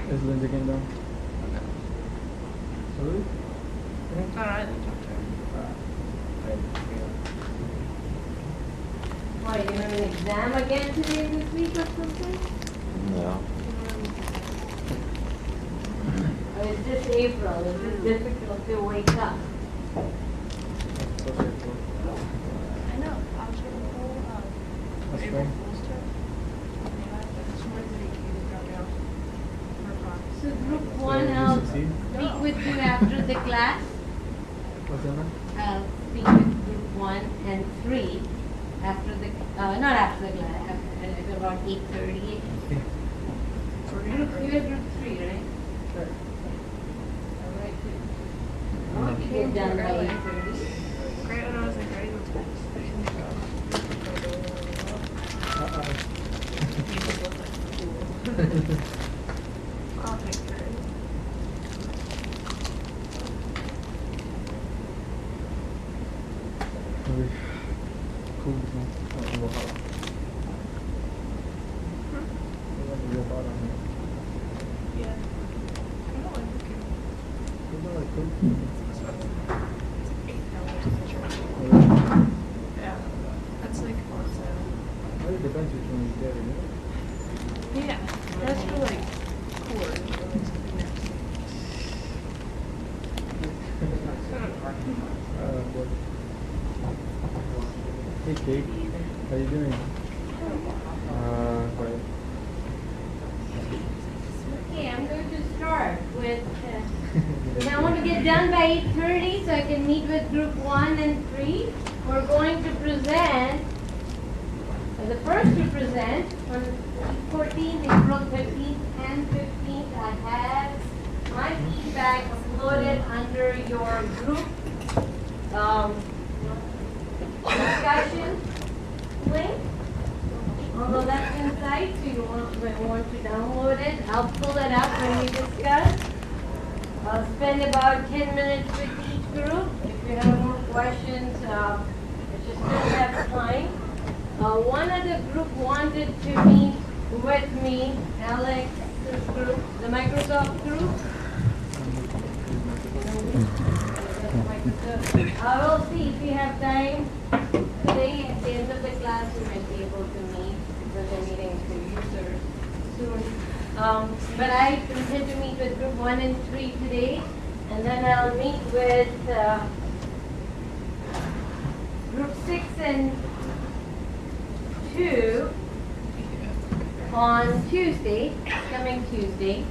Is Lindsay getting done? No. Really? I didn't talk to her. Why, you have an exam again today this week or something? No. Or is this April? Is it difficult to wake up? I know. I'll check the whole That's April fine. Fool's trip. Yeah, but this morning the kid dropped me off for a class. So group So one, you I'll succeed? speak with you after the class. What's that, man? I'll speak with group 1 and 3 after the, not after the class, at about 8:30. You're group 3, right? Sure. All right. I want to get done by 8:30. Great when I was like ready to text. You just look like a fool. I'll take care of it. Cool, man. Real hot. Real hot on here. Yeah. I don't like cooking. It's not like cool. It's like $8 a shirt. Really? Yeah. That's like on sale. Well, it depends which one you get, you know? Yeah. That's for like cord or like something nasty. What? Hey, Kate. How you doing? Right. Okay, I'm going to start with, and I want to get done by 8:30 so I can meet with group 1 and 3. We're going to present, the first to present on 14th, April 13th and 15th. I have my feedback uploaded under your group discussion link. Although that's inside, so you want to download it. I'll pull it up when we discuss. I'll spend about 10 minutes with each group. If you have more questions, I just don't have time. One of the group wanted to meet with me, Alex's group, the Microsoft group. I will see if we have time today at the end of the class we might be able to meet because we're meeting the users soon. But I intend to meet with group 1 and 3 today, and then I'll meet with group 6 and 2 on Tuesday, coming Tuesday,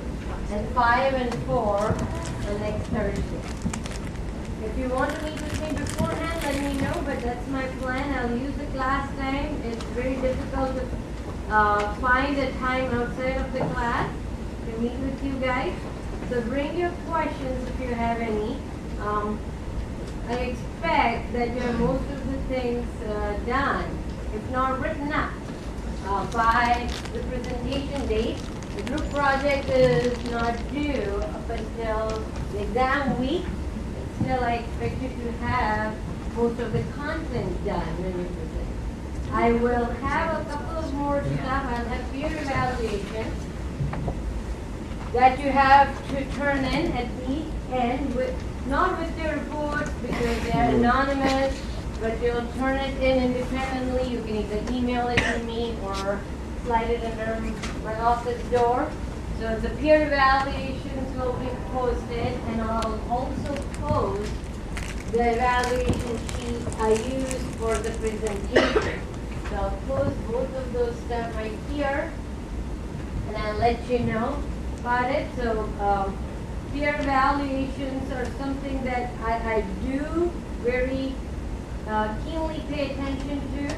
and 5 and 4 on next Thursday. If you want to meet with me beforehand, let me know, but that's my plan. I'll use the class time. It's very difficult to find a time outside of the class to meet with you guys. So bring your questions if you have any. I expect that you have most of the things done, if not written up, by the presentation date. The group project is not due up until the exam week. Still, I expect you to have most of the content done when you present. I will have a couple of more stuff. I'll have peer evaluation that you have to turn in at the end, with not with your reports because they are anonymous, but you'll turn it in independently. You can either email it to me or slide it under my office door. So the peer evaluations will be posted, and I'll also post the evaluation sheet I used for the presentation. So I'll post both of those stuff right here, and I'll let you know about it. So peer evaluations are something that I do very keenly pay attention to.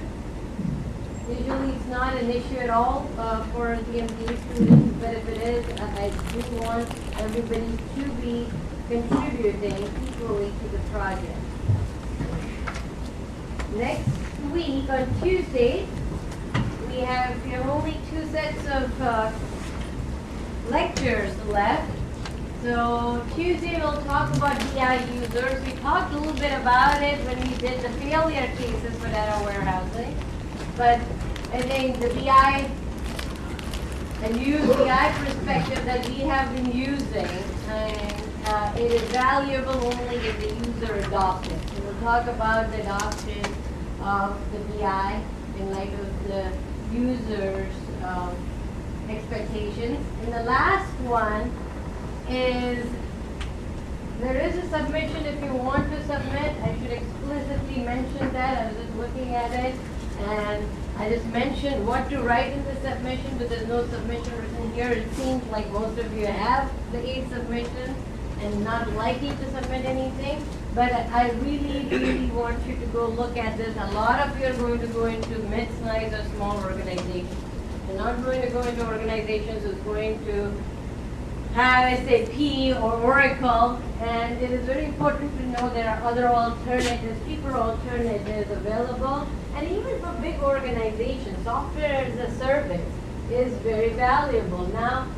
Usually it's not an issue at all for the MBA students, but if it is, I do want everybody to be contributing equally to the project. Next week on Tuesday, we have only 2 sets of lectures left. So Tuesday we'll talk about BI users. We talked a little bit about it when we did the failure cases for data warehousing. But I think the BI a new BI perspective that we have been using, and it is valuable only if the user adopts it. So we'll talk about the adoption of the BI in light of the user's expectations. And the last one is there is a submission if you want to submit. I should explicitly mention that. I was just looking at it, and I just mentioned what to write in the submission, but there's no submission written here. It seems like most of you have the 8 submissions and not likely to submit anything. But I really want you to go look at this. A lot of you are going to go into mid-sized or small organizations. You're not going to go into organizations who's going to have SAP or Oracle, and it is very important to know there are other alternatives, cheaper alternatives available. And even for big organizations, software as a service is very valuable. Now,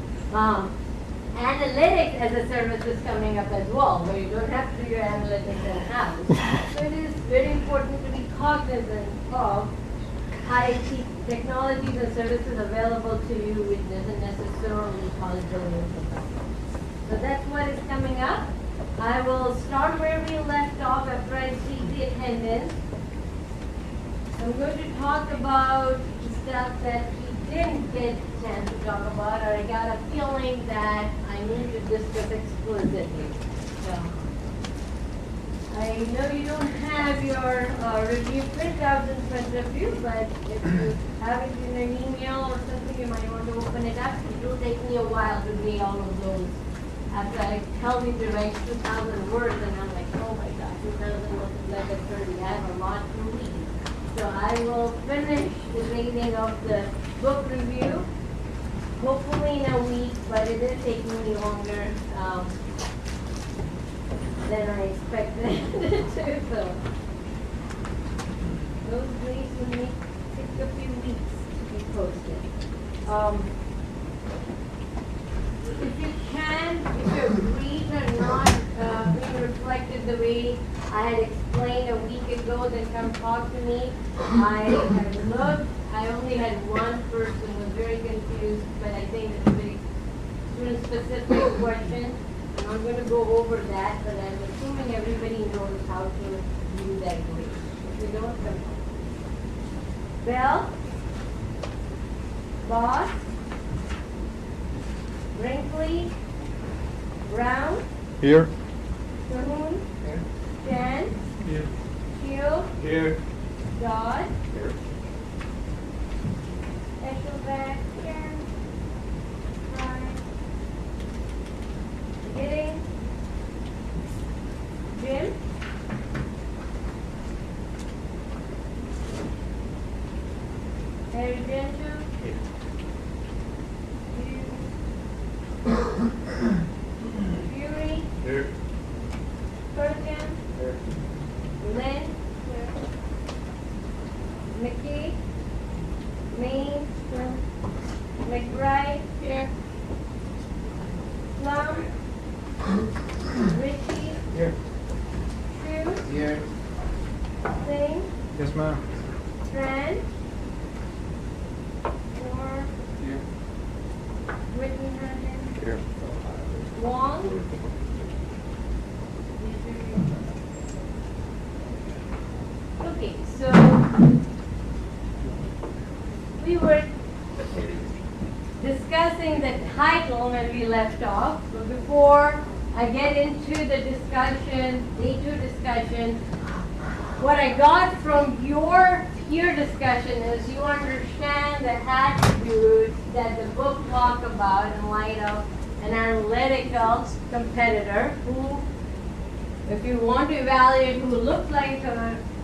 analytics as a service is coming up as well, where you don't have to do your analytics in-house. So it is very important to be cognizant of IT technologies and services available to you, which doesn't necessarily cost billions of dollars. So that's what is coming up. I will start where we left off after I see the attendance. I'm going to talk about the stuff that we didn't get a chance to talk about, or I got a feeling that I need to discuss explicitly. So, I know you don't have your review printouts in front of you, but if you have it in an email or something, you might want to open it up. It will take me a while to read all of those. After I tell me to write 2,000 words, and I'm like, oh my God, 2,000 multiplied by 30, I have a lot to read. So I will finish the reading of the book review, hopefully in a week, but it is taking me longer than I expected it to. So those days will take a few weeks to be posted. If you can, if your grades are not being reflected the way I had explained a week ago, then come talk to me. I have looked. I only had one person who was very confused, but I think it's a very student-specific question. And I'm going to go over that, but I'm assuming everybody knows how to do that grade. If you don't, come talk. Bell, Boss, Brinkley, Brown, Here. Cahoon, Here. Jan, Here. Shield, Here. Dodd, Here. Eshelbeck, Jan, Fry, Giddings, Jim, Harry Gentry, Fury, Here. Perkins, Here. Lynn, McKee, Maine, McBride, here, Plum, Ritchie, Here. True, Here. Singh, Yes, ma'am. Strand, Moore, Here. Whittenham, Here. Wong. Okay, so we were discussing the title when we left off, but before I get into the discussion, day 2 discussion, what I got from your peer discussion is you understand the attributes that the book talk about in light of an analytical competitor who, if you want to evaluate who looks like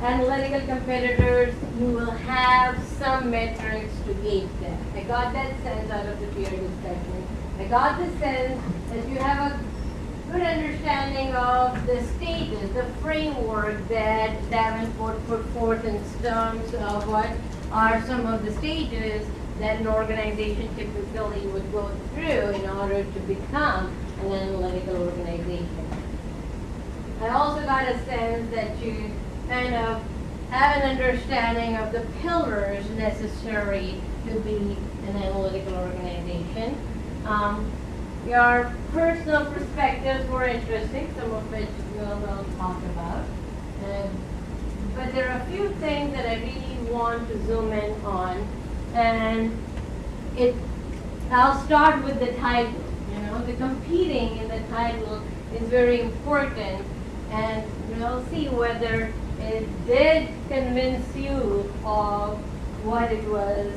analytical competitors, you will have some metrics to gauge them. I got that sense out of the peer discussion. I got the sense that you have a good understanding of the stages, the framework that Davenport put forth in terms of what are some of the stages that an organization typically would go through in order to become an analytical organization. I also got a sense that you kind of have an understanding of the pillars necessary to be an analytical organization. Your personal perspectives were interesting, some of which we'll talk about. But there are a few things that I really want to zoom in on, and I'll start with the title. The competing in the title is very important, and we'll see whether it did convince you of what it was,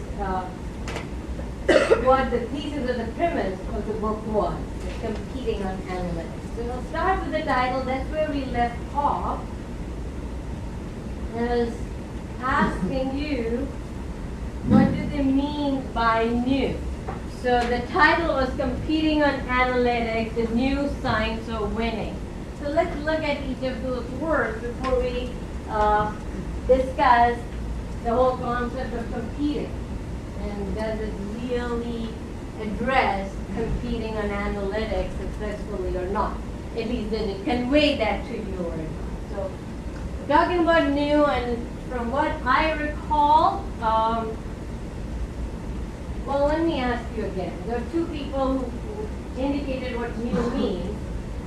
what the thesis or the premise of the book was, the competing on analytics. So we'll start with the title. That's where we left off. I was asking you, what do they mean by new? So the title was Competing on Analytics, the New Science of Winning. So let's look at each of those words before we discuss the whole concept of competing. And does it really address competing on analytics successfully or not? At least did it convey that to you or not? So talking about new, and from what I recall, well, let me ask you again. There are two people who indicated what new means,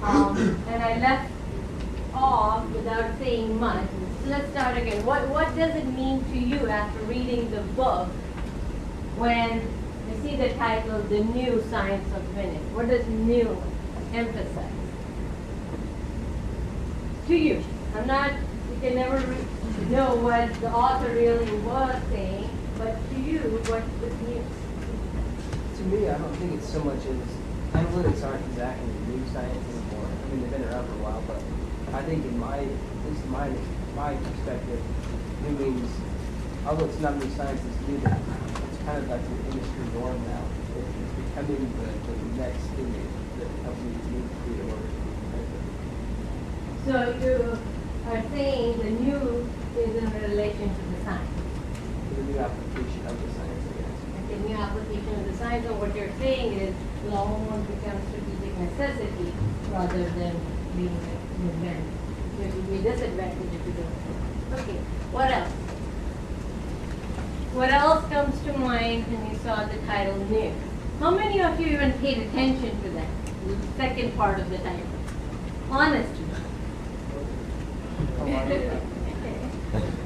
and I left off without saying much. So let's start again. What does it mean to you after reading the book when you see the title, The New Science of Winning? What does new emphasize? To you. You can never know what the author really was saying, but to you, what does new? To me, I don't think it's so much as analytics aren't exactly new science anymore. I mean, they've been around for a while, but I think at least my perspective, new means, although it's not new science, it's new, it's kind of like the industry norm now. It's becoming the next thing that companies need to do in order to be competitive. So you are saying the new is in relation to the science. The new application of the science, I guess. The new application of the science, and what you're saying is will almost become strategic necessity rather than being an advantage. It will be a disadvantage if you don't. Okay, what else? What else comes to mind when you saw the title new? How many of you even paid attention to that? The second part of the title. Honestly.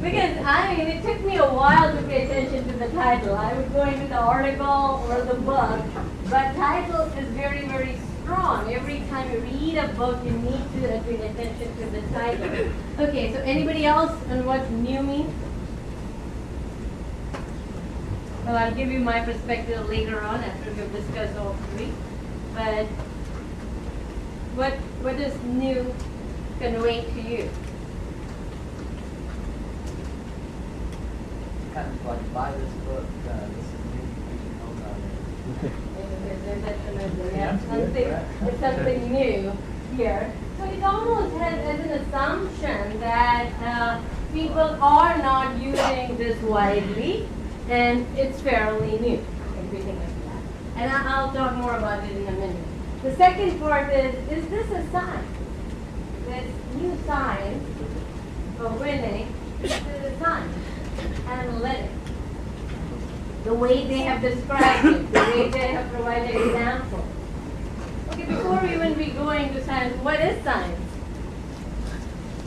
Because it took me a while to pay attention to the title. I would go into the article or the book, but title is very, very strong. Every time you read a book, you need to pay attention to the title. Okay, so anybody else on what new means? Well, I'll give you my perspective later on after we've discussed all three. But what does new convey to you? Kind of like, buy this book, this is new, you should know about it. It's something new here. So it almost has as an assumption that people are not using this widely, and it's fairly new, everything like that. And I'll talk more about it in a minute. The second part is this a sign? This new science of winning, is it a sign? Analytics. The way they have described it, the way they have provided examples. Okay, before we even be going to science, what is science?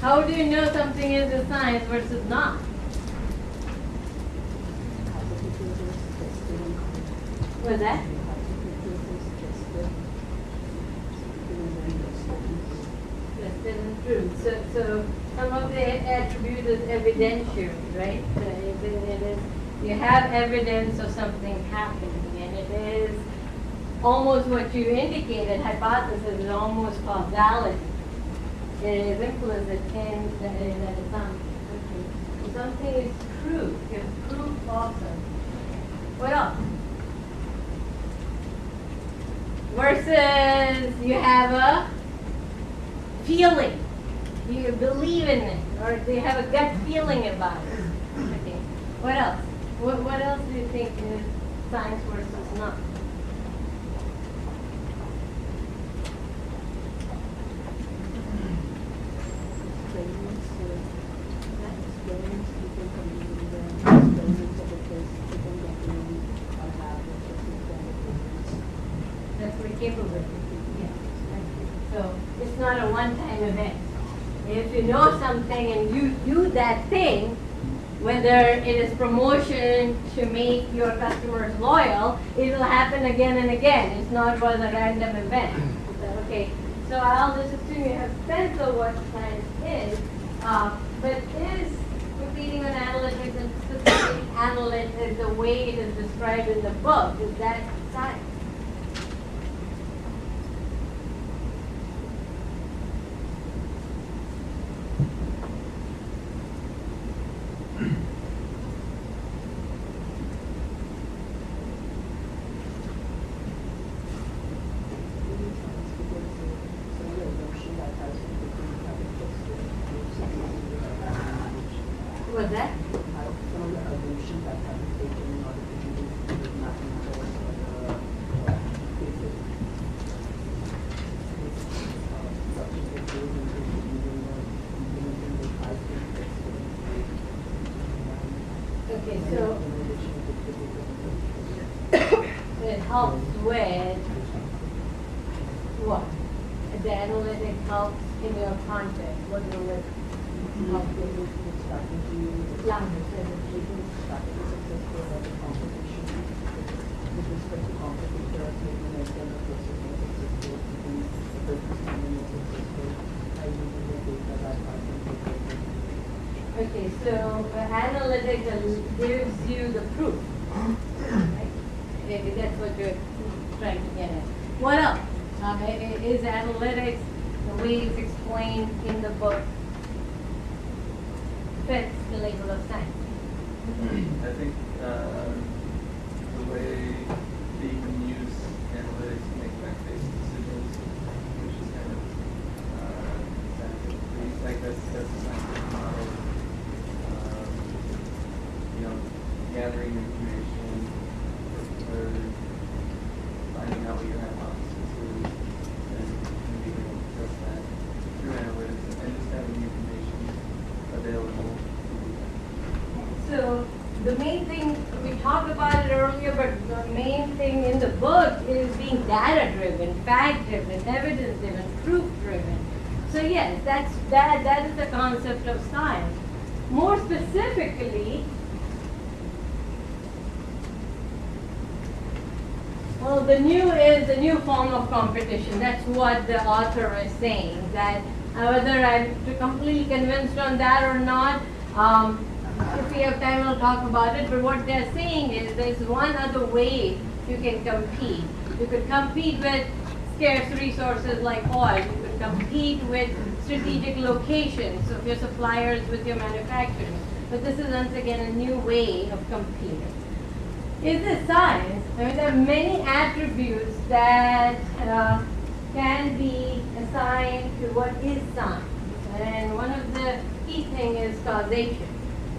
How do you know something is a science versus not? What's that? Tested and proved. So some of the attributes is evidentiary, right? It is, you have evidence of something happening, and it is almost what you indicated, hypothesis is almost causality. It is implicit in that assumption. Okay. Something is true. You have proof also. What else? Versus you have a feeling. You believe in it, or you have a gut feeling about it. Okay. What else? What else do you think is science versus not? The customer capability. Yeah. So it's not a one-time event. If you know something and you do that thing, whether it is promotion to make your customers loyal, it will happen again and again. It's not was a random event. So, okay, so I'll just assume you have sense of what science is, but is competing on analytics and specifically analytics the way it is described in the book, is that science? Was that? Some of the assumptions that have been taken in order to do this mathematical basic assumptions that goes into using or implementing the five things Okay, so it helps with what? The analytic helps in your content. What will it help you with? Yeah. strategy successful or the competition with respect to competitors, making an internal process more successful, making the business model more successful, by using the data that has been prepared. Okay, so analytics gives you the proof. Right? That's what you're trying to get at. What else? Is analytics, the way it's explained in the book, fits the label of science? I think the way that you can use analytics to make fact-based decisions, which is kind of scientifically, like that's a scientific model. You know, gathering information or finding out what your hypothesis is, and being able to test that through analytics, and just having the information available. So the main thing, we talked about it earlier, but the main thing in the book is being data-driven, fact-driven, evidence-driven, proof-driven. So yes, that is the concept of science. More specifically, well, the new is a new form of competition. That's what the author is saying. That whether I'm completely convinced on that or not, if we have time, we'll talk about it. But what they're saying is there's one other way you can compete. You could compete with scarce resources like oil. You could compete with strategic locations of your suppliers with your manufacturers. But this is once again a new way of competing. Is this science? I mean, there are many attributes that can be assigned to what is science. And one of the key things is causation.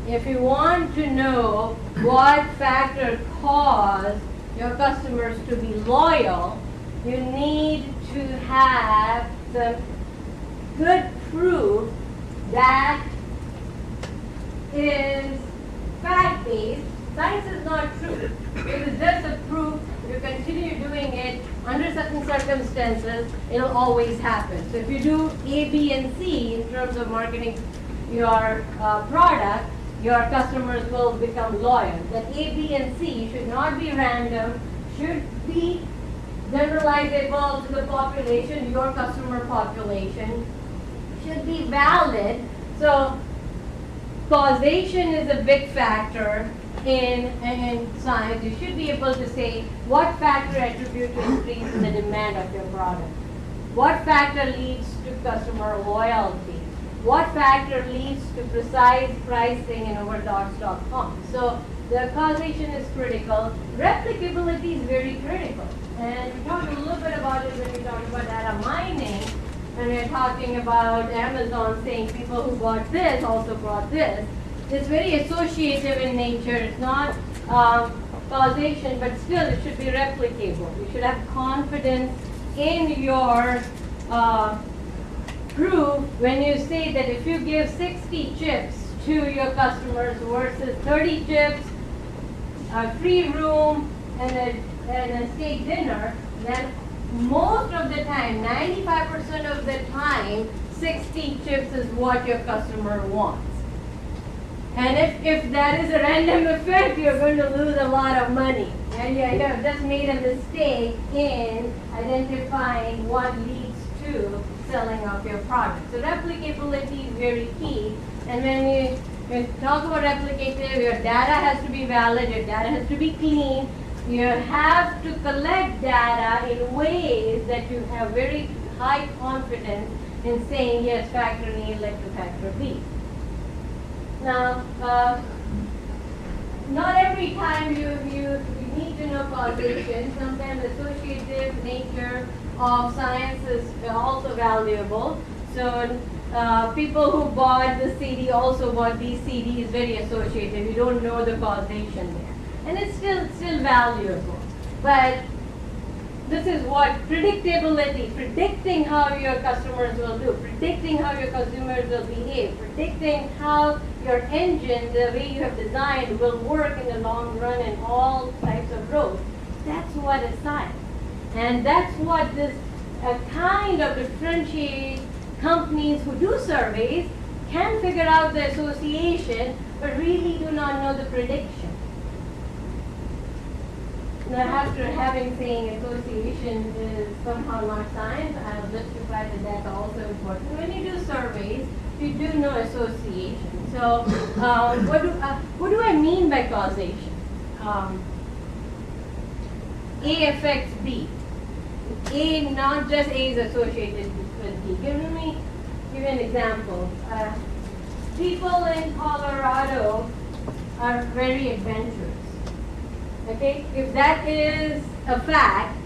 If you want to know what factor caused your customers to be loyal, you need to have some good proof that is fact-based. Science is not true. It is just a proof. If you continue doing it under certain circumstances, it will always happen. So if you do A, B, and C in terms of marketing your product, your customers will become loyal. That A, B, and C should not be random, should be generalizable to the population, your customer population, should be valid. So causation is a big factor in science. You should be able to say what factor attribute to increase in the demand of your product. What factor leads to customer loyalty? What factor leads to precise pricing in overdocs.com? So the causation is critical. Replicability is very critical. And we talked a little bit about it when we talked about data mining. And we're talking about Amazon saying people who bought this also bought this. It's very associative in nature. It's not causation, but still it should be replicable. You should have confidence in your proof when you say that if you give 60 chips to your customers versus 30 chips, a free room, and a steak dinner, then most of the time, 95% of the time, 60 chips is what your customer wants. And if that is a random effect, you're going to lose a lot of money. And you have just made a mistake in identifying what leads to selling of your product. So replicability is very key. And when you talk about replicative, your data has to be valid, your data has to be clean. You have to collect data in ways that you have very high confidence in saying, yes, factor A led to factor B. Now, not every time you need to know causation. Sometimes associative nature of science is also valuable. So people who bought the CD also bought these CDs very associative. You don't know the causation there. And it's still valuable. But this is what predictability, predicting how your customers will do, predicting how your consumers will behave, predicting how your engine, the way you have designed, will work in the long run in all types of roads. That's what is science. And that's what this kind of differentiates companies who do surveys, can figure out the association, but really do not know the prediction. Now, after having saying association is somehow not science, I'll justify that that's also important. When you do surveys, you do know association. So, what do I mean by causation? A affects B. A, not just A is associated with B. Give you an example. People in Colorado are very adventurous. Okay, if that is a fact,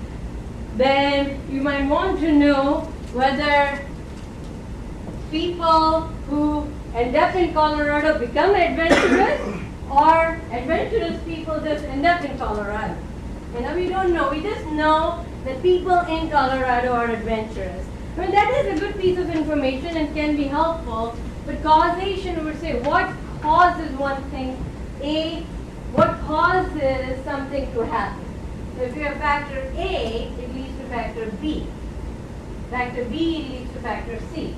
then you might want to know whether people who end up in Colorado become adventurous or adventurous people just end up in Colorado. You know, we don't know. We just know that people in Colorado are adventurous. I mean, that is a good piece of information and can be helpful, but causation would say what causes one thing, what causes something to happen. So if you have factor A, it leads to factor B. Factor B leads to factor C.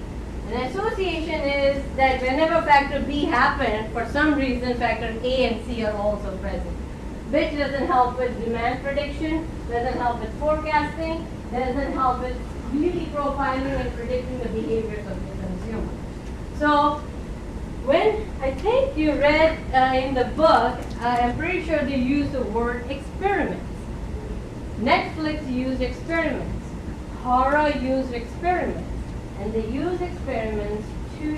And association is that whenever factor B happens, for some reason factor A and C are also present. Which doesn't help with demand prediction, doesn't help with forecasting, doesn't help with really profiling and predicting the behaviors of the consumer. So when I think you read in the book, I'm pretty sure they used the word experiments. Netflix used experiments. Horror used experiments. And they use experiments to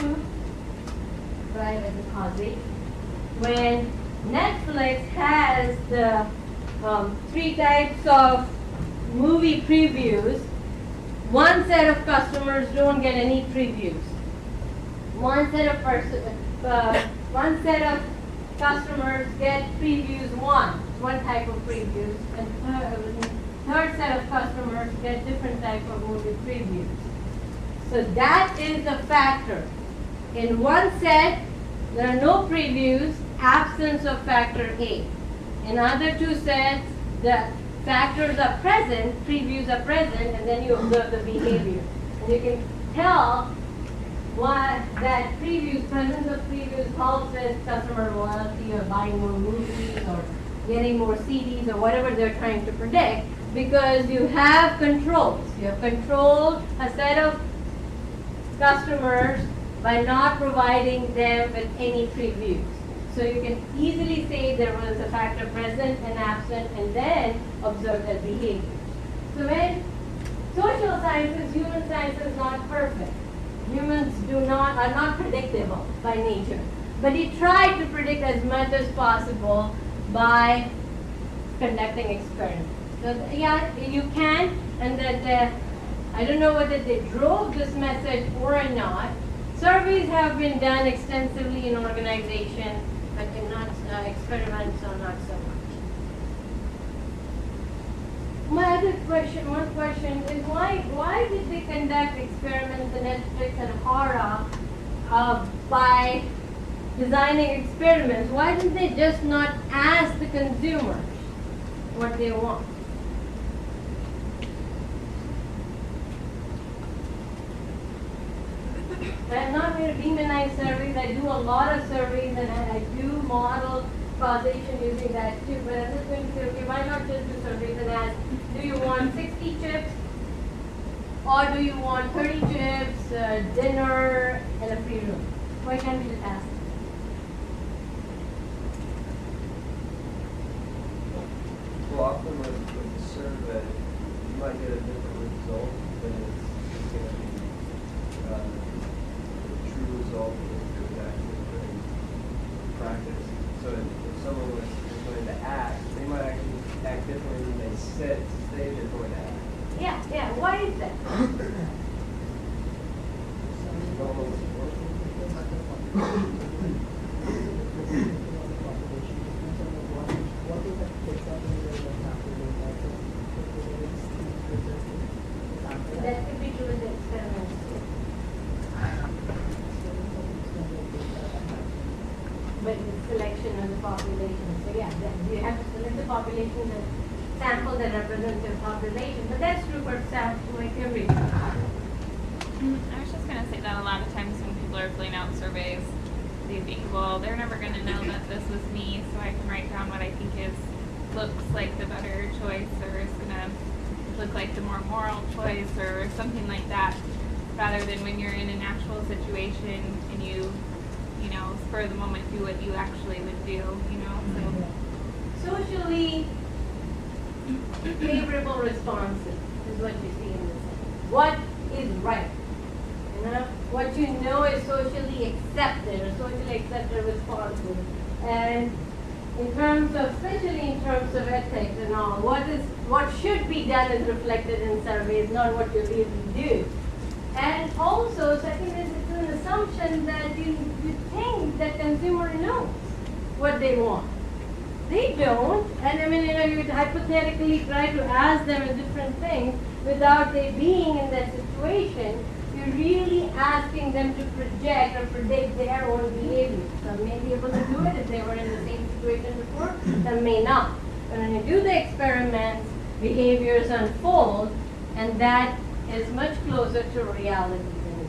drive at the causation. When Netflix has the 3 types of movie previews, one set of customers don't get any previews. One set of customers get previews one type of previews, and third set of customers get different type of movie previews. So that is the factor. In one set, there are no previews, absence of factor A. In other 2 sets, the factors are present, previews are present, and then you observe the behavior. And you can tell what that presence of previews helps with customer loyalty or buying more movies or getting more CDs or whatever they're trying to predict, because you have controls. You have controlled a set of customers by not providing them with any previews. So you can easily say there was a factor present and absent and then observe their behavior. So when social sciences, human science is not perfect. Humans are not predictable by nature. But you try to predict as much as possible by conducting experiments. So yeah, you can, and that I don't know whether they drove this message or not. Surveys have been done extensively in organizations, but in not experiments or not so much. My other question, one question is why did they conduct experiments in Netflix and horror by designing experiments? Why didn't they just not ask the consumers what they want? I'm not going to demonize surveys. I do a lot of surveys and I do model causation using that too. But I'm just going to say, okay, why not just do surveys and ask, do you want 60 chips? Or do you want 30 chips, dinner, and a free room? Why can't we just ask? Well, often with the survey, you might get a different result than it's going to be the true result if it was actually put in practice. So if someone was going to act, they might actually act differently than they say they're going to act. Yeah, why is that? That could be true with the experiments too. But the selection of the population. So yeah, you have to select the population, the sample that represents your population. But that's true for like everything. I was just going to say that a lot of times when people are filling out surveys, they think, well, they're never going to know that this was me, so I can write down what I think looks like the better choice, or is going to look like the more moral choice, or something like that, rather than when you're in an actual situation and you spur of the moment do what you actually would do, so. Socially favorable responses is what you see in this. What is right? What you know is socially accepted or socially accepted responses. And in terms of, especially in terms of ethics and all, what should be done is reflected in surveys, not what you really do. And also, second is it's an assumption that you think that consumer knows what they want. They don't, and I mean, you would hypothetically try to ask them different things without they being in that situation. You're really asking them to project or predict their own behavior. Some may be able to do it if they were in the same situation before, some may not. But when you do the experiments, behaviors unfold, and that is much closer to reality than it.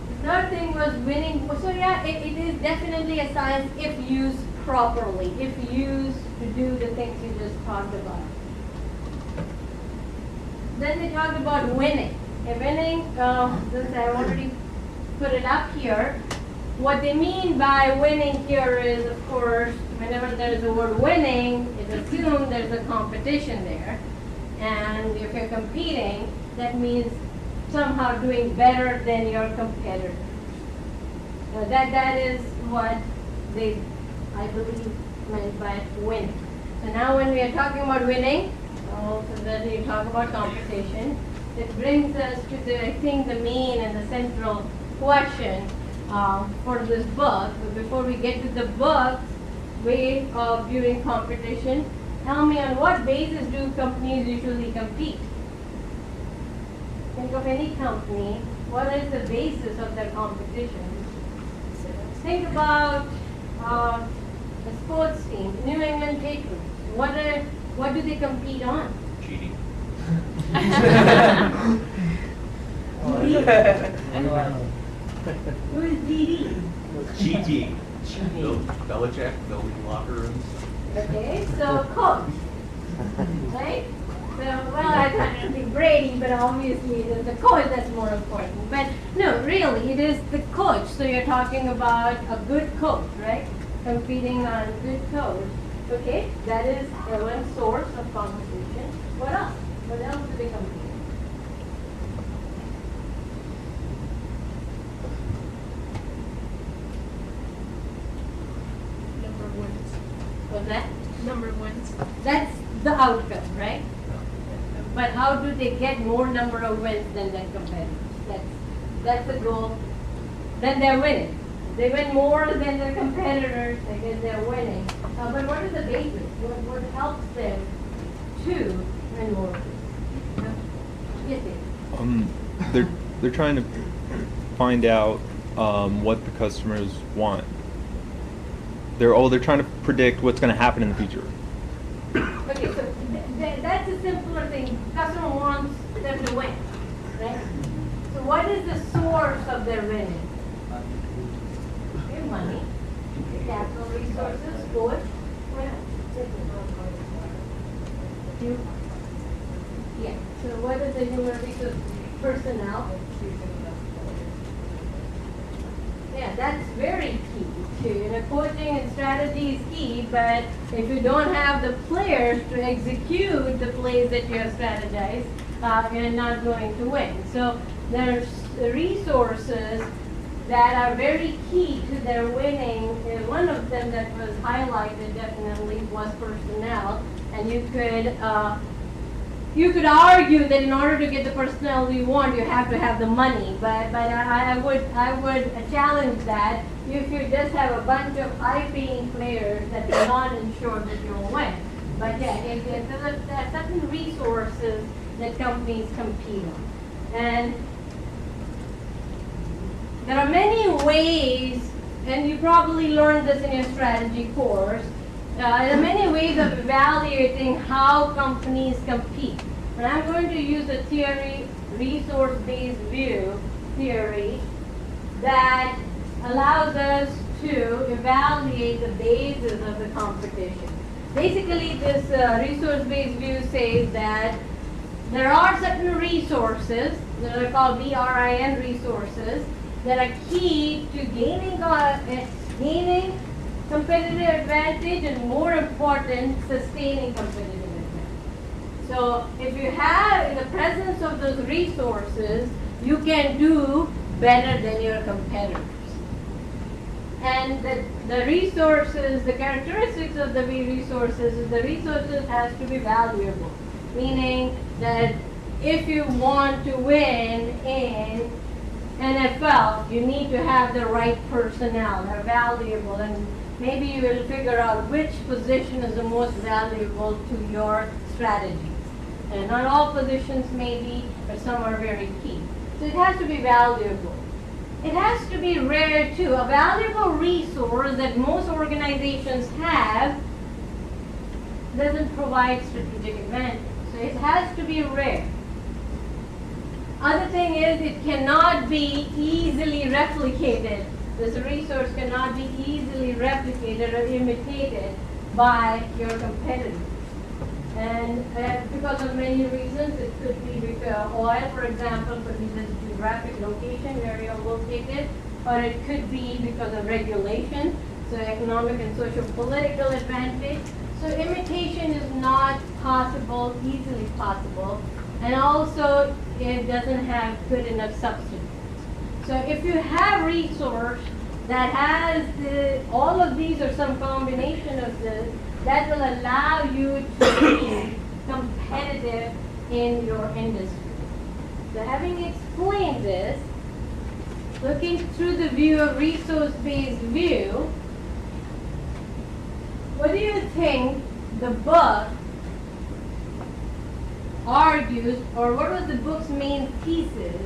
The third thing was winning. So yeah, it is definitely a science if used properly, if used to do the things you just talked about. Then they talked about winning. Okay, winning, since I already put it up here, what they mean by winning here is, of course, whenever there's the word winning, it's assumed there's a competition there. And if you're competing, that means somehow doing better than your competitor. Now that is what they, I believe, meant by winning. So now when we are talking about winning, so then you talk about competition, it brings us to the, I think, the main and the central question for this book. But before we get to the book's way of viewing competition, tell me on what basis do companies usually compete? Think of any company, what is the basis of their competition? Think about a sports team, New England Patriots. What do they compete on? Cheating. Who is DD? Cheating. Belichick building locker rooms. Okay, so coach, right? So, well, I thought it would be Brady, but obviously it is the coach that's more important. But no, really, it is the coach. So you're talking about a good coach, right? Competing on a good coach. Okay, that is one source of competition. What else? What else do they compete? Number of wins. What's that? Number of wins. That's the outcome, right? But how do they get more number of wins than their competitors? That's the goal. Then they're winning. They win more than their competitors, I guess they're winning. But what is the basis? What helps them to win more? Yes, Dave. They're trying to find out what the customers want. They're trying to predict what's going to happen in the future. Okay, so that's a simpler thing. Customer wants them to win, right? So what is the source of their winning? Your money, your capital resources, good. What else? Yeah, so what is the human resource? Personnel. Yeah, that's very key too. Coaching and strategy is key, but if you don't have the players to execute the plays that you have strategized, you're not going to win. So there's resources that are very key to their winning. One of them that was highlighted definitely was personnel, and you could argue that in order to get the personnel you want, you have to have the money. But I would challenge that. If you just have a bunch of high-paying players, that does not ensure that you'll win. But yeah, there are certain resources that companies compete on, and there are many ways, and you probably learned this in your strategy course. There are many ways of evaluating how companies compete. And I'm going to use a theory, resource-based view theory, that allows us to evaluate the basis of the competition. Basically, this resource-based view says that there are certain resources that are called BRIN resources that are key to gaining competitive advantage, and more important, sustaining competitive advantage. So if you have, in the presence of those resources, you can do better than your competitors. And the resources, the characteristics of the resources is the resources has to be valuable. Meaning that if you want to win in NFL, you need to have the right personnel. They're valuable, and maybe you will figure out which position is the most valuable to your strategy. And not all positions may be, but some are very key. So it has to be valuable. It has to be rare too. A valuable resource that most organizations have doesn't provide strategic advantage. So it has to be rare. Other thing is, it cannot be easily replicated. This resource cannot be easily replicated or imitated by your competitors. And because of many reasons, it could be because oil, for example, could be the geographic location where you're located, or it could be because of regulation, so economic and social political advantage. So imitation is not possible, easily possible, and also it doesn't have good enough substance. So if you have resource that has all of these or some combination of this, that will allow you to be competitive in your industry. So having explained this, looking through the view of resource-based view, what do you think the book argues, or what was the book's main thesis?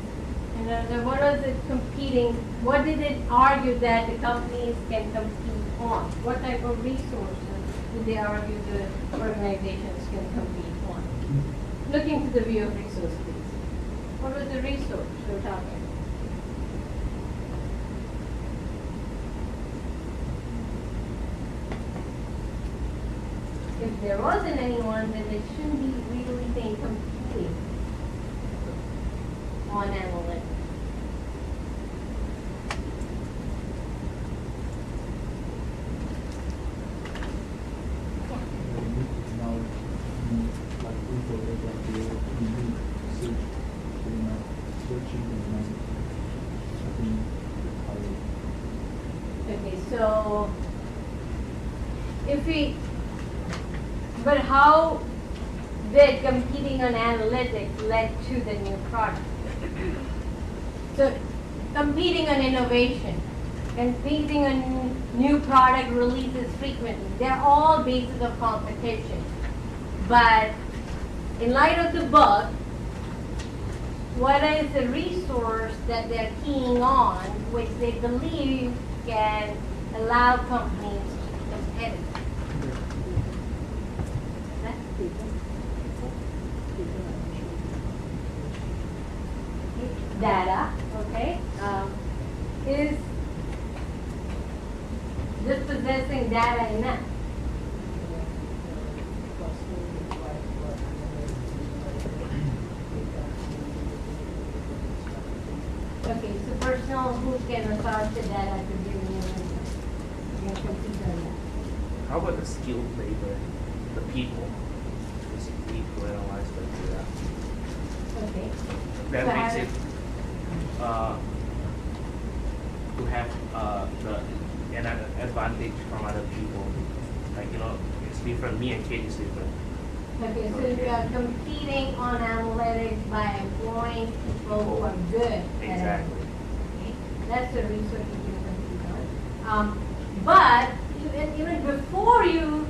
And what was it competing? What did it argue that the companies can compete on? What type of resources did they argue the organizations can compete on? Looking to the view of resource base. What was the resource we're talking about? If there wasn't anyone, then they shouldn't be really saying competing on analytics. Okay, so if we, but how did competing on analytics led to the new product? So competing on innovation, competing on new product releases frequently, they're all bases of competition. But in light of the book, what is the resource that they're keying on, which they believe can allow companies to be competitive? data, okay, is dispossessing data enough? Okay, so personal who can resource the data to give you insight. You can consider that. How about the skilled labor, the people? Basically, who analyze the data. Okay. That So makes how- it to have an advantage from other people. Like, it's different. Me and Kate is different. Okay, so you are competing on analytics by employing people who are good at Exactly. analytics. Okay? That's the research you can consider. But even before you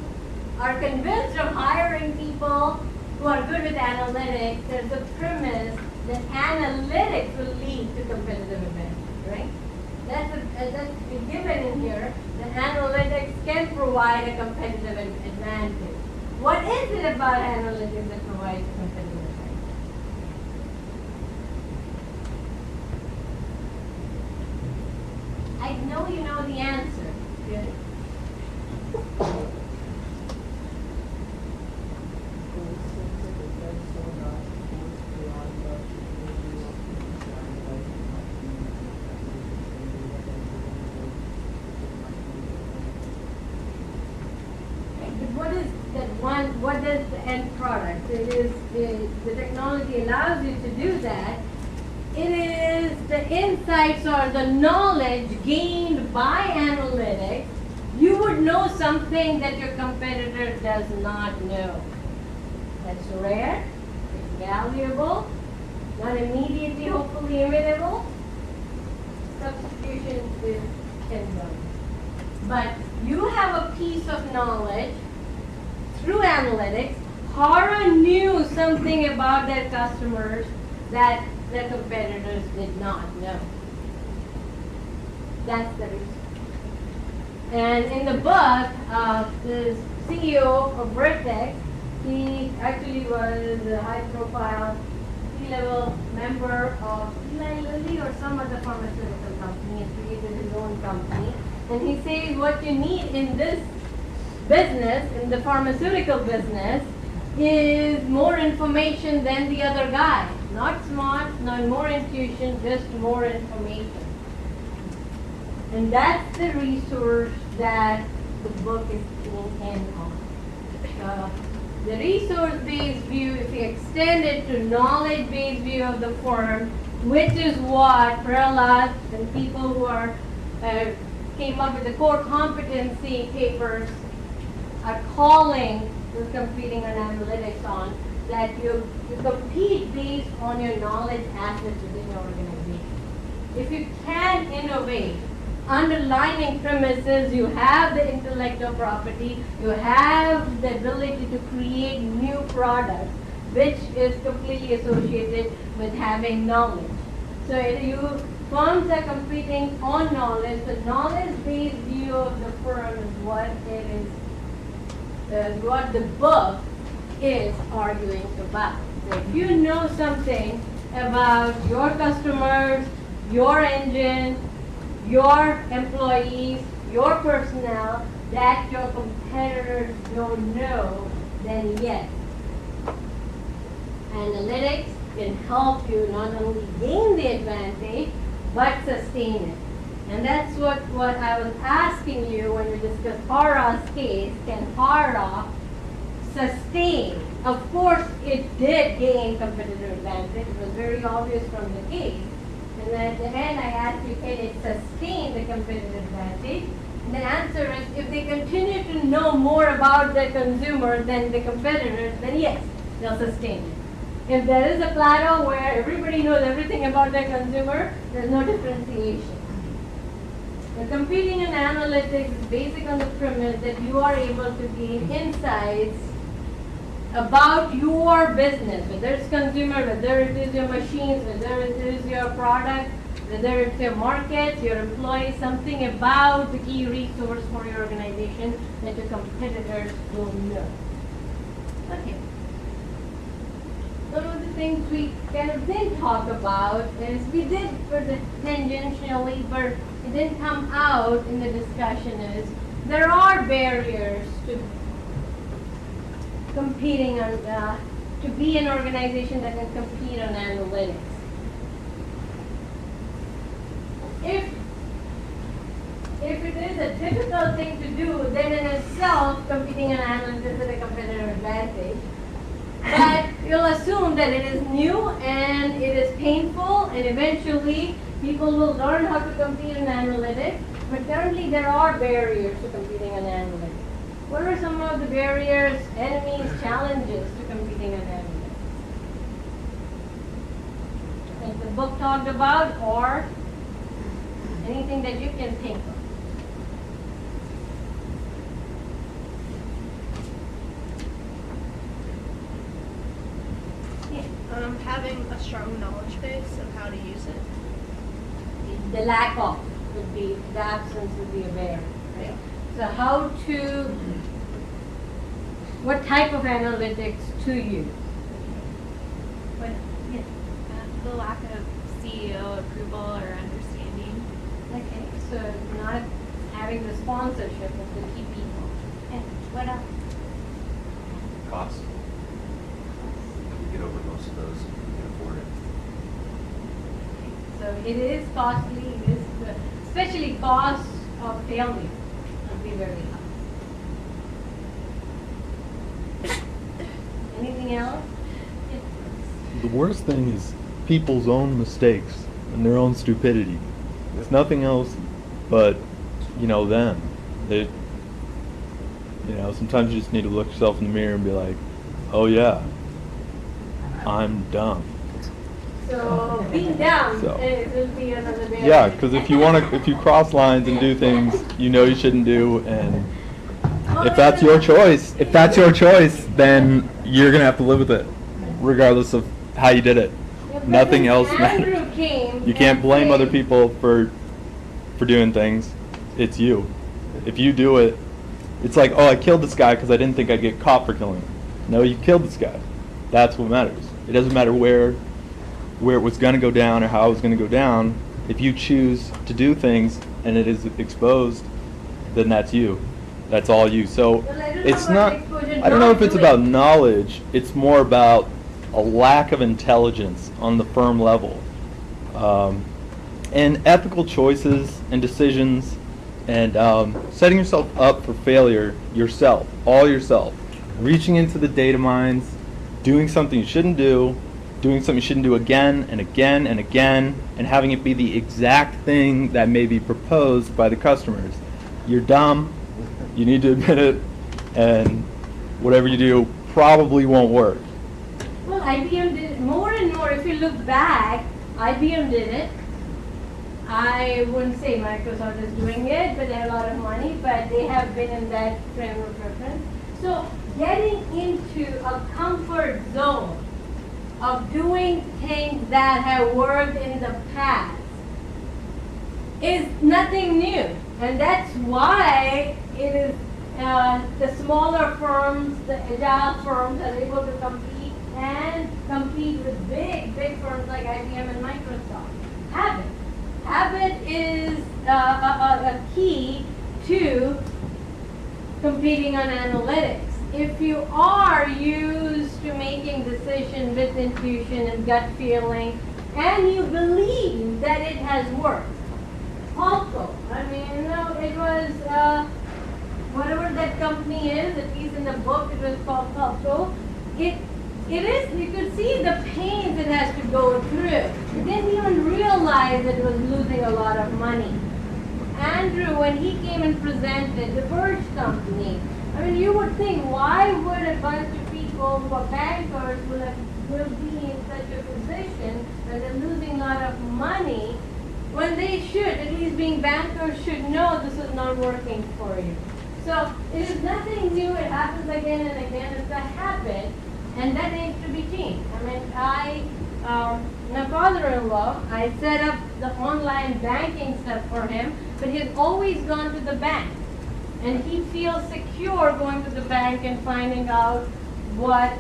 are convinced of hiring people who are good with analytics, there's a premise that analytics will lead to competitive advantage, right? That's a given in here. The analytics can provide a competitive advantage. What is it about analytics that provides a competitive advantage? I know you know the answer. Good. What is the end product? It is the technology allows you to do that. It is the insights or the knowledge gained by analytics. You would know something that your competitor does not know. That's rare, it's valuable, not immediately, hopefully immutable. Substitution is invalid. But you have a piece of knowledge through analytics. Hara knew something about their customers that their competitors did not know. That's the reason. And in the book, the CEO of Vertex, he actually was a high-profile C-level member of Eli Lilly or some other pharmaceutical company. He created his own company. And he says what you need in this business, in the pharmaceutical business, is more information than the other guy. Not smart, not more intuition, just more information. And that's the resource that the book is keying in on. The resource-based view, if you extend it to knowledge-based view of the firm, which is what Prahlad and people who are came up with the core competency papers are calling who's competing on analytics on, that you compete based on your knowledge assets within your organization. If you can innovate, underlining premises, you have the intellectual property, you have the ability to create new products, which is completely associated with having knowledge. So firms are competing on knowledge. The knowledge-based view of the firm is what it is. What the book is arguing about. So if you know something about your customers, your engine, your employees, your personnel that your competitors don't know, then yes, analytics can help you not only gain the advantage, but sustain it. And that's what I was asking you when we discussed Hara's case. Can Hara sustain? Of course, it did gain competitive advantage. It was very obvious from the case. And then at the end, I asked you, can it sustain the competitive advantage? And the answer is, if they continue to know more about their consumer than the competitors, then yes, they'll sustain it. If there is a plateau where everybody knows everything about their consumer, there's no differentiation. The competing in analytics is basic on the premise that you are able to gain insights about your business, whether it's consumer, whether it is your machines, whether it is your product, whether it's your market, your employees, something about the key resource for your organization that your competitors don't know. Okay. So things we kind of didn't talk about is we did for the tangentially, but it didn't come out in the discussion is there are barriers to competing on, to be an organization that can compete on analytics. If it is a difficult thing to do, then in itself, competing on analytics is a competitive advantage. But you'll assume that it is new and it is painful, and eventually people will learn how to compete in analytics. But currently there are barriers to competing in analytics. What are some of the barriers, enemies, challenges to competing in analytics? Like the book talked about, or anything that you can think of? Having a strong knowledge base of how to use it. The lack of would be, the absence would be a barrier, right? So how to, what type of analytics to use? But the lack of CEO approval or understanding. Okay, so not having the sponsorship of the key people. And what else? Cost. You get over most of those, you can afford it. So it is costly, it is, especially cost of failure would be very high. Anything else? The worst thing is people's own mistakes and their own stupidity. It's nothing else but, them. They, sometimes you just need to look yourself in the mirror and be like, oh yeah, I'm dumb. So being dumb So. will be another barrier. Yeah, because if you cross lines and do things you shouldn't do, and if that's your choice, then you're gonna have to live with it, regardless of how you did it. Yeah, but Nothing then else Andrew matters. came You can't and blame other said- people for doing things. It's you. If you do it, it's like, oh, I killed this guy because I didn't think I'd get caught for killing him. No, you killed this guy. That's what matters. It doesn't matter where it was going to go down or how it was going to go down. If you choose to do things and it is exposed, then that's you. That's all you. So Well, I don't know it's about not, exposure, I don't know not if it's doing. about knowledge. It's more about a lack of intelligence on the firm level. And ethical choices and decisions, and setting yourself up for failure yourself, all yourself. Reaching into the data mines, doing something you shouldn't do, doing something you shouldn't do again and again and again, and having it be the exact thing that may be proposed by the customers. You're dumb, you need to admit it, and whatever you do probably won't work. Well, IBM did it more and more. If you look back, IBM did it. I wouldn't say Microsoft is doing it, but they have a lot of money, but they have been in that frame of reference. So getting into a comfort zone of doing things that have worked in the past is nothing new. And that's why it is the smaller firms, the agile firms are able to compete and compete with big firms like IBM and Microsoft. Habit is a key to competing on analytics. If you are used to making decisions with intuition and gut feeling, and you believe that it has worked, Palco, it was whatever that company is, at least in the book it was called Palco. It is, you could see the pains it has to go through. It didn't even realize it was losing a lot of money. Andrew, when he came and presented the Birch Company, you would think, why would a bunch of people who are bankers will be in such a position that they're losing a lot of money when they should, at least being bankers, should know this is not working for you. So it is nothing new. It happens again and again. It's a habit. And that needs to be changed. My father-in-law, I set up the online banking stuff for him, but he's always gone to the bank. And he feels secure going to the bank and finding out what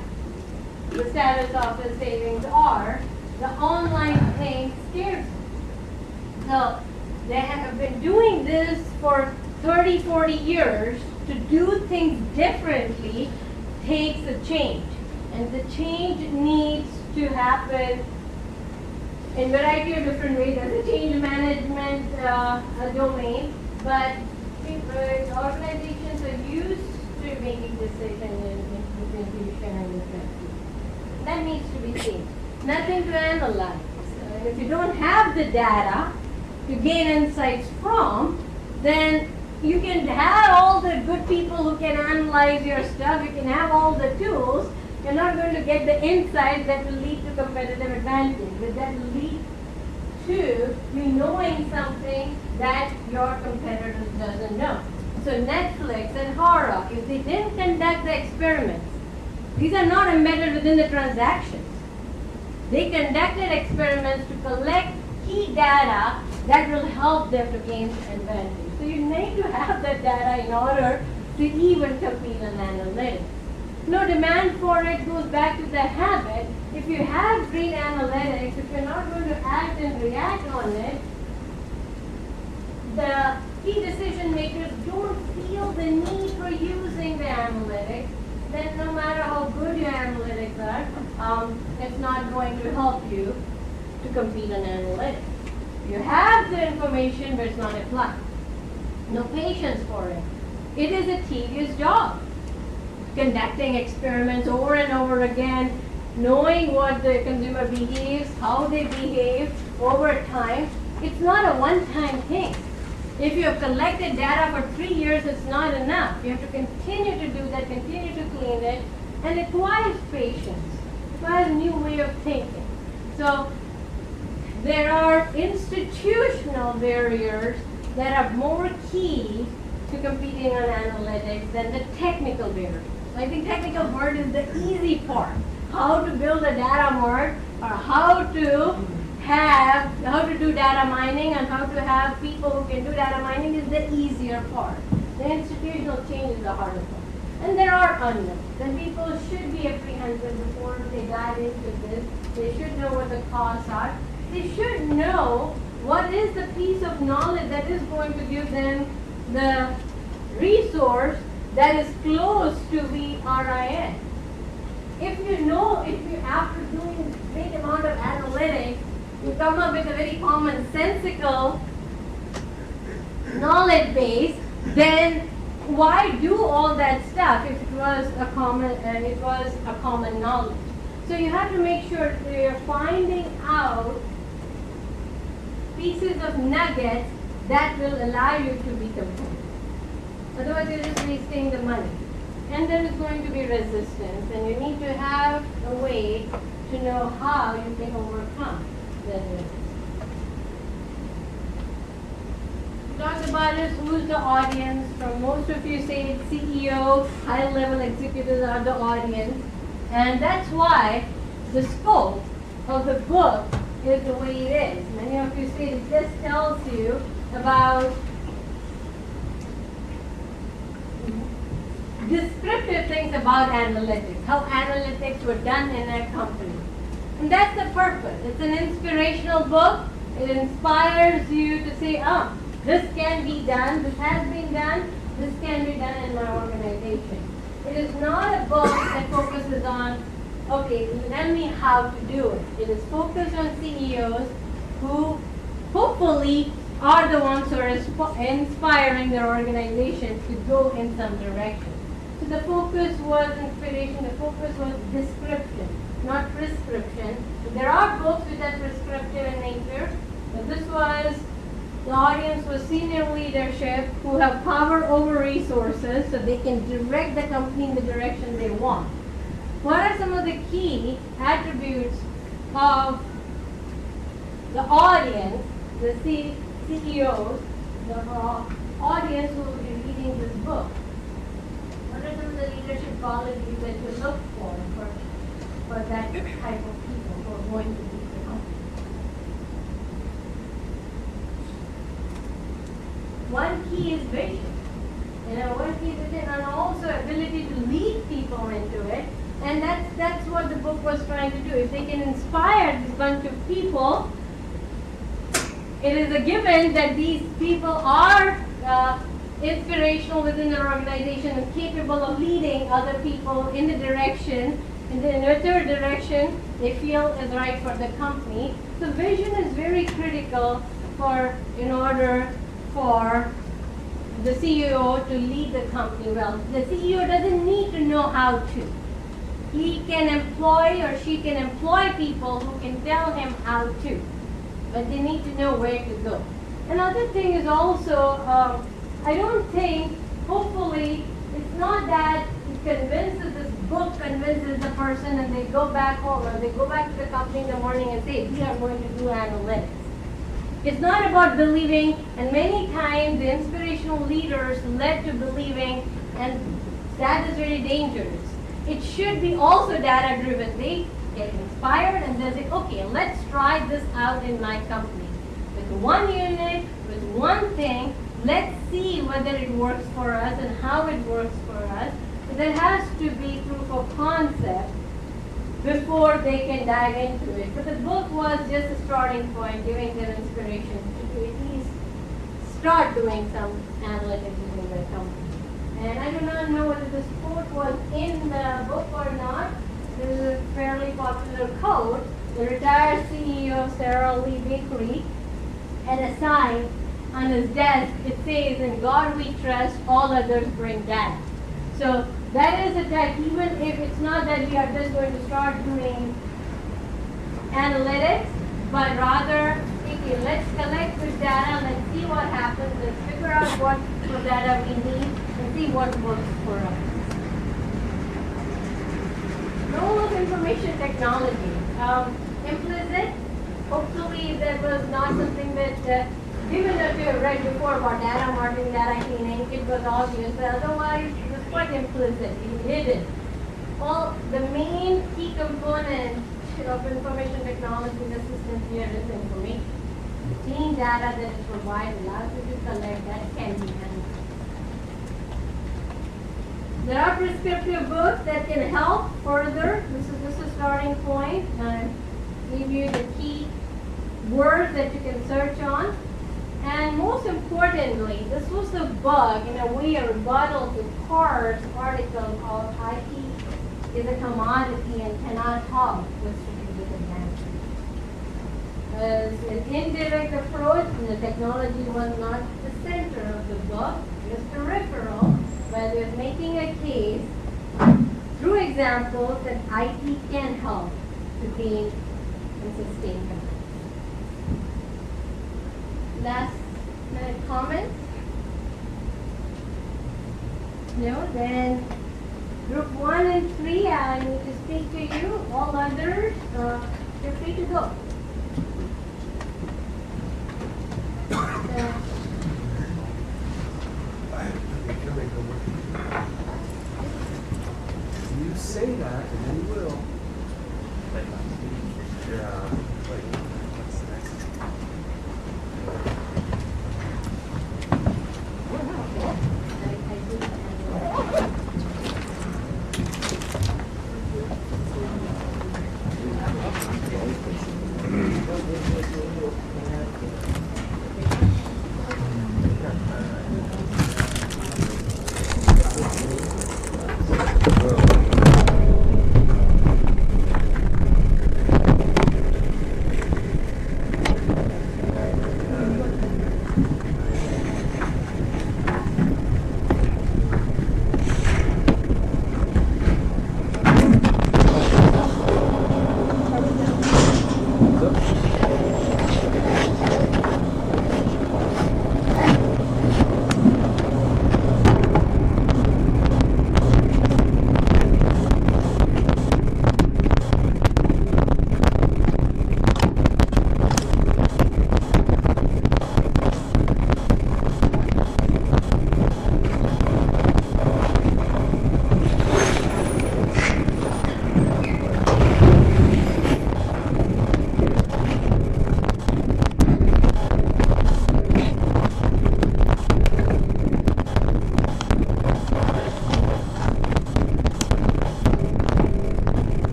the status of his savings, or the online thing scares him. So they have been doing this for 30, 40 years. To do things differently takes a change. And the change needs to happen in a variety of different ways. There's a change management domain, but organizations are used to making decisions in intuition and reflection. That needs to be changed. Nothing to analyze. If you don't have the data to gain insights from, then you can have all the good people who can analyze your stuff, you can have all the tools, you're not going to get the insights that will lead to competitive advantage, but that will lead to you knowing something that your competitors doesn't know. So Netflix and horror, if they didn't conduct the experiments, these are not embedded within the transactions. They conducted experiments to collect key data that will help them to gain advantage. So you need to have that data in order to even compete on analytics. No demand for it goes back to the habit. If you have great analytics, if you're not going to act and react on it, the key decision makers don't feel the need for using the analytics, then no matter how good your analytics are, it's not going to help you to compete on analytics. You have the information, but it's not applied. No patience for it. It is a tedious job. Conducting experiments over and over again, knowing what the consumer behaves, how they behave over time. It's not a one-time thing. If you have collected data for 3 years, it's not enough. You have to continue to do that, continue to clean it, and it requires patience. It requires a new way of thinking. So there are institutional barriers that are more key to competing on analytics than the technical barriers. So I think technical part is the easy part. How to build a data mart, or how to do data mining, and how to have people who can do data mining is the easier part. The institutional change is the harder part. And there are unknowns. And people should be apprehensive before they dive into this. They should know what the costs are. They should know what is the piece of knowledge that is going to give them the resource that is close to the RIN. If you after doing a great amount of analytics, you come up with a very commonsensical knowledge base, then why do all that stuff if it was a common knowledge? So you have to make sure that you're finding out pieces of nuggets that will allow you to be competitive. Otherwise, you're just wasting the money. And there is going to be resistance, and you need to have a way to know how you can overcome that resistance. Talk about is who's the audience. For most of you say it's CEO, high-level executives are the audience. And that's why the scope of the book is the way it is. Many of you say it just tells you about descriptive things about analytics, how analytics were done in a company. And that's the purpose. It's an inspirational book. It inspires you to say, oh, this can be done, this has been done, this can be done in my organization. It is not a book that focuses on, okay, tell me how to do it. It is focused on CEOs who hopefully are the ones who are inspiring their organizations to go in some direction. So the focus was inspiration, the focus was description, not prescription. There are books which are prescriptive in nature, but this was, the audience was senior leadership who have power over resources so they can direct the company in the direction they want. What are some of the key attributes of the audience, the CEOs, the audience who will be reading this book? What are some of the leadership qualities that you look for that type of people who are going to lead the company? One key is vision. One key is vision, and also ability to lead people into it. And that's what the book was trying to do. If they can inspire this bunch of people, it is a given that these people are inspirational within their organization and capable of leading other people in the direction, in whatever direction they feel is right for the company. So vision is very critical in order for the CEO to lead the company well. The CEO doesn't need to know how to. He can employ or she can employ people who can tell him how to, but they need to know where to go. Another thing is also, I don't think, hopefully, it's not that this book convinces the person and they go back home or they go back to the company in the morning and say, we are going to do analytics. It's not about believing, and many times the inspirational leaders led to believing, and that is very dangerous. It should be also data driven. They get inspired and they say, okay, let's try this out in my company. With one unit, with one thing, let's see whether it works for us and how it works for us. But there has to be proof of concept before they can dive into it. But the book was just a starting point, giving them inspiration to at least start doing some analytics within their company. And I do not know whether this quote was in the book or not. This is a fairly popular quote. The retired CEO of Sara Lee Bakery had a sign on his desk. It says, "In God we trust, all others bring data." So that is a type, even if it's not that we are just going to start doing analytics, but rather, okay, let's collect this data, let's see what happens, let's figure out what data we need, and see what works for us. Role of information technology. Implicit, hopefully that was not something that, given that we have read before about data marketing, data cleaning, it was obvious, but otherwise it was quite implicit, you did it. Well, the main key component of information technology in the system here is information. Clean data that is provided allows you to collect that can be handled. There are prescriptive books that can help further. This is a starting point. Give you the key words that you can search on. And most importantly, this was the bug, in a way, a rebuttal to Carr's article called IT is a commodity and cannot help with strategic advantage. As an indirect approach, the technology was not the center of the book, just peripheral, but it was making a case through examples that IT can help to gain and sustain compliance. Last minute comments? No? Then group 1 and 3, I need to speak to you. All others, you're free to go. You say that, and then you will.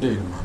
Data mine.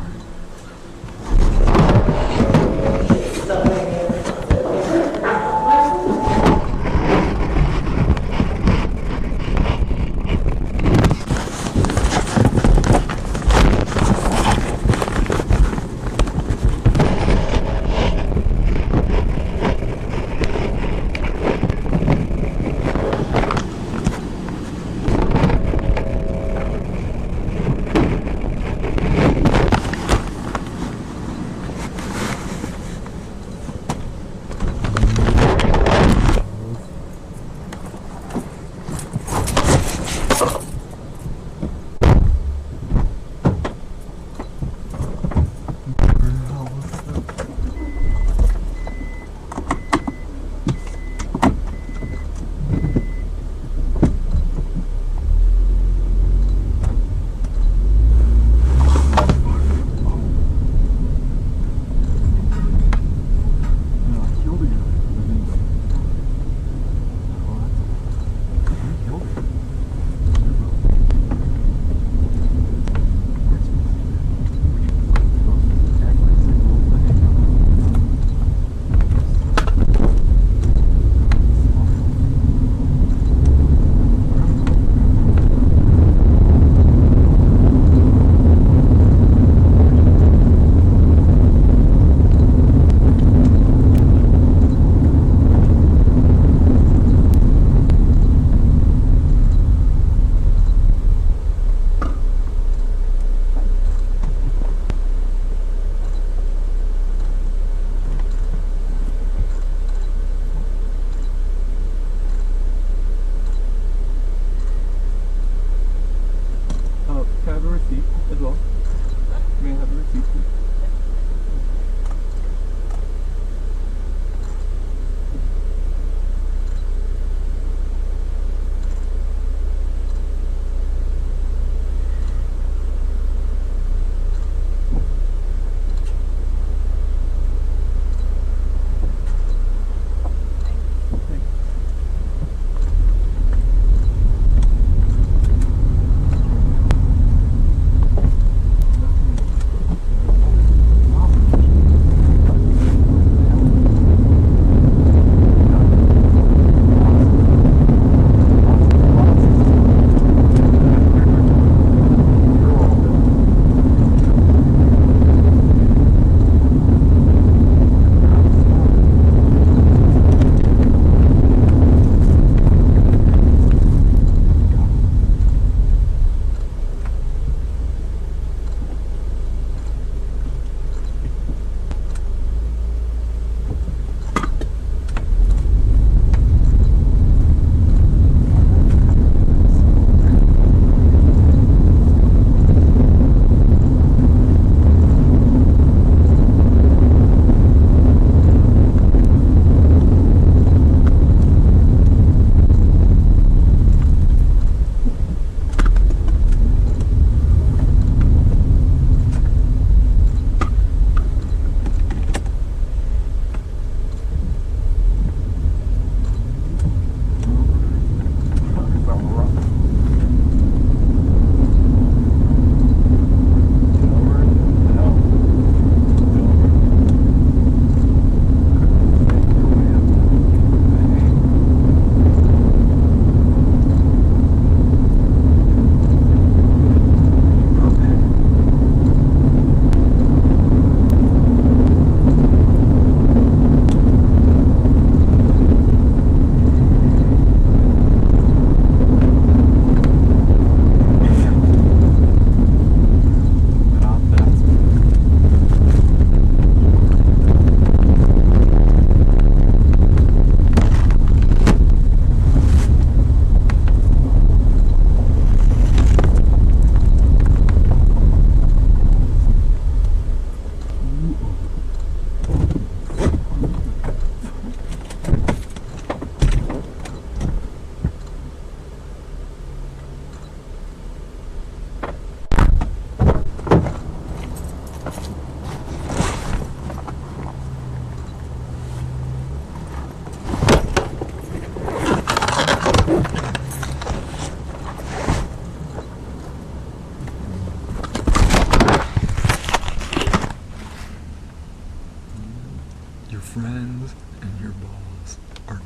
your friends and your boss are